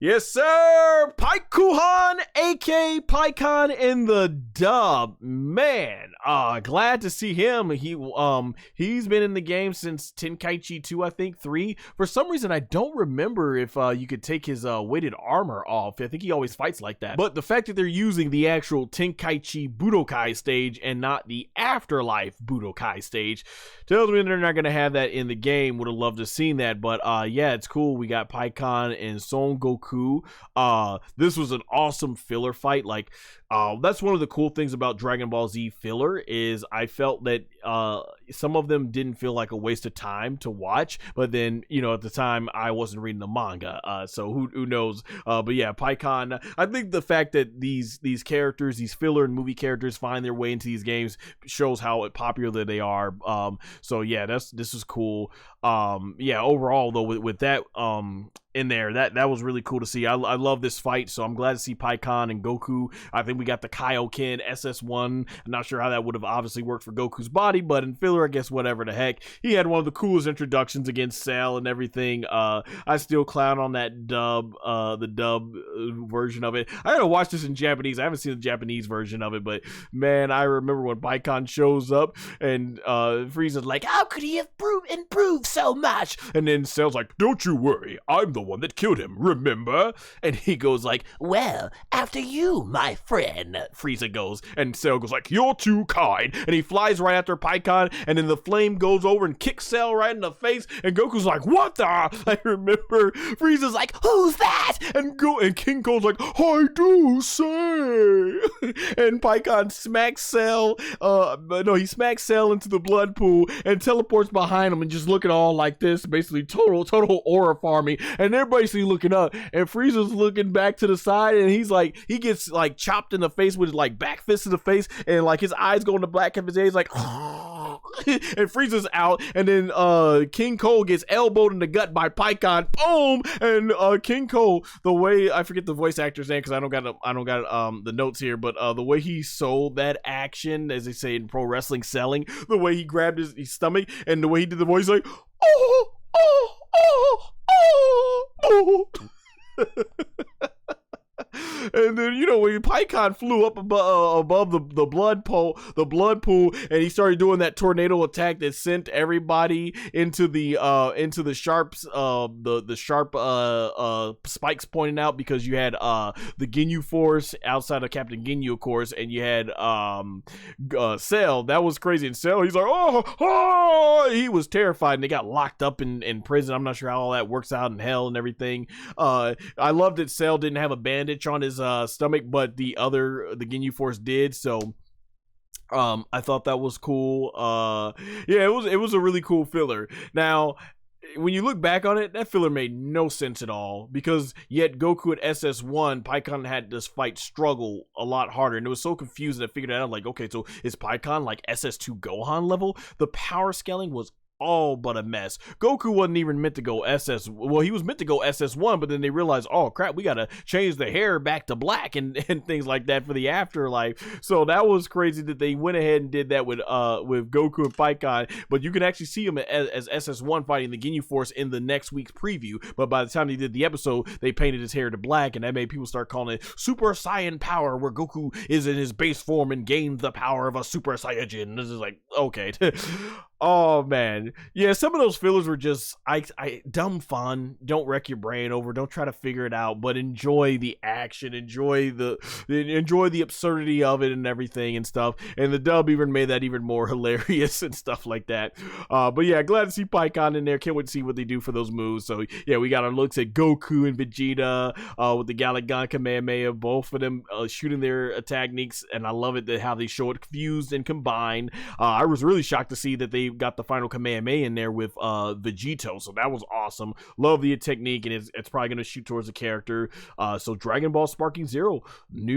Yes, sir. Paikuhan, aka Pikkon in the dub. Man, glad to see him. He's been in the game since Tenkaichi 2, I think 3. For some reason, I don't remember if you could take his weighted armor off. I think he always fights like that. But the fact that they're using the actual Tenkaichi Budokai stage and not the Afterlife Budokai stage tells me they're not gonna have that in the game. Would have loved to have seen that, but yeah, it's cool. We got Pikkon and SonGoshuaku. This was an awesome filler fight. Like, that's one of the cool things about Dragon Ball Z filler is I felt that some of them didn't feel like a waste of time to watch, but then, you know, at the time I wasn't reading the manga, so who knows. But yeah, Pikkon, I think the fact that these characters, these filler and movie characters find their way into these games shows how popular they are. So yeah, this is cool. Yeah, overall though, with that in there, that was really cool to see. I love this fight, so I'm glad to see Pikkon and Goku. I think we got the Kaioken SS1. I'm not sure how that would have obviously worked for Goku's body, but in filler, I guess whatever the heck. He had one of the coolest introductions against Cell and everything. I still clown on that dub, the dub version of it. I gotta watch this in Japanese. I haven't seen the Japanese version of it, but man, I remember when Pikkon shows up and Frieza's like, how could he have improved so much? And then Cell's like, don't you worry, I'm the one that killed him, remember? And he goes like, well, after you, my friend, Frieza goes. And Cell goes like, you're too kind. And he flies right after Pikkon, and then the flame goes over and kicks Cell right in the face, and Goku's like, what the? I remember Frieza's like, who's that? And King Cole's like, I do say. And Pikkon smacks Cell, he smacks Cell into the blood pool and teleports behind him and just looking all like this, basically total aura farming. And they're basically looking up, and Frieza's looking back to the side, and he gets like chopped in the face with like back fist to the face, and like his eyes go into black of his head. He's like, and Frieza's out, and then King Cole gets elbowed in the gut by Pikkon, boom, and King Cole, the way, I forget the voice actor's name because I don't got the notes here, but the way he sold that action, as they say in pro wrestling selling, the way he grabbed his stomach and the way he did the voice, like, oh. And then, you know, when Pikkon flew up above the blood pool, and he started doing that tornado attack that sent everybody into the sharp spikes pointing out, because you had the Ginyu Force outside of Captain Ginyu, of course, and you had Cell. That was crazy. And Cell, he's like, oh, he was terrified, and they got locked up in prison. I'm not sure how all that works out in hell and everything. I love that Cell didn't have a bandage on his stomach, but the Ginyu Force did, so I thought that was cool. Yeah, it was a really cool filler. Now, when you look back on it, that filler made no sense at all, because yet Goku at SS1, Pikkon had this fight struggle a lot harder, and it was so confusing. I figured out, like, okay, so is Pikkon like SS2 Gohan level? The power scaling was all but a mess. Goku wasn't even meant to go well, he was meant to go SS1, but then they realized, oh crap, we gotta change the hair back to black and things like that for the afterlife. So that was crazy that they went ahead and did that with Goku and Pikkon. But you can actually see him as SS1 fighting the Ginyu Force in the next week's preview. But by the time they did the episode, they painted his hair to black, and that made people start calling it Super Saiyan Power, where Goku is in his base form and gained the power of a Super Saiyajin. This is like, okay. Oh man, yeah, some of those fillers were just dumb fun. Don't wreck your brain over, don't try to figure it out, but enjoy the action, enjoy the absurdity of it and everything and stuff. And the dub even made that even more hilarious and stuff like that. But yeah, glad to see Pikkon in there. Can't wait to see what they do for those moves. So yeah, we got our looks at Goku and Vegeta with the Galick Kamehameha, both of them shooting their techniques, and I love it that how they show it fused and combined. I was really shocked to see that they got the final Kamehameha in there with Vegeta, so that was awesome. Love the technique, and it's probably going to shoot towards the character. So Dragon Ball Sparking Zero, new